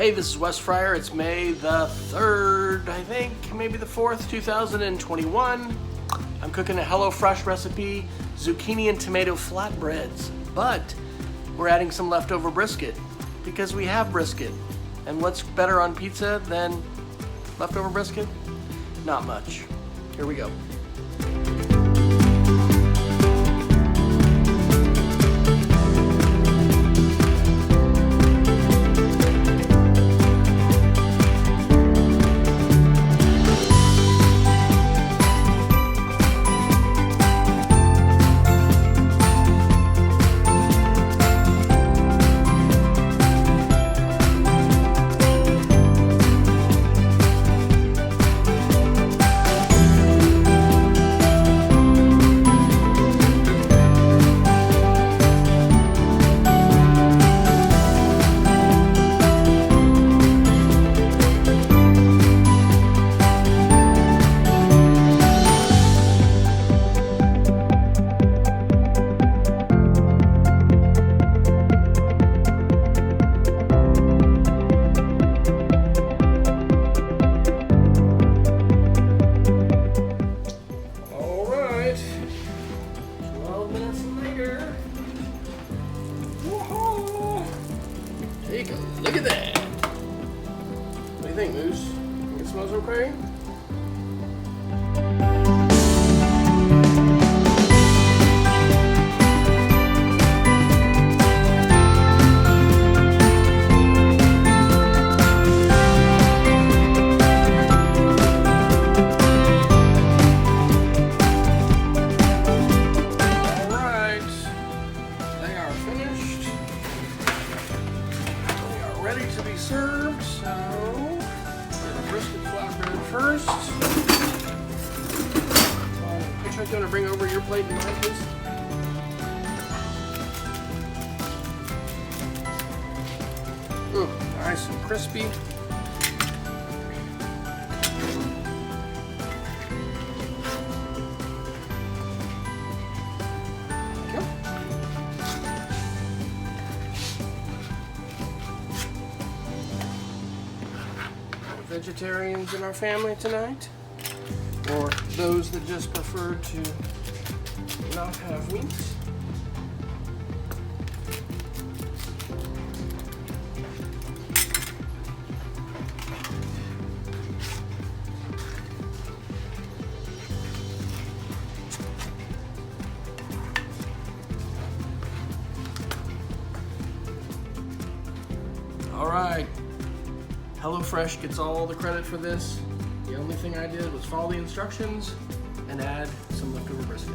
Hey, this is Wes Fryer. It's May the 3rd, I think, maybe the 4th, 2021. I'm cooking a HelloFresh recipe, zucchini and tomato flatbreads, but we're adding some leftover brisket because we have brisket. And what's better on pizza than leftover brisket? Not much. Here we go. Look at that. What do you think, Moose? Think it smells okay? Ready to be served, so the brisket flatbread first. Which I'm going to bring over your plate and mine, please. Nice and crispy. Vegetarians in our family tonight, or those that just prefer to not have meat. All right. HelloFresh gets all the credit for this. The only thing I did was follow the instructions and add some leftover brisket.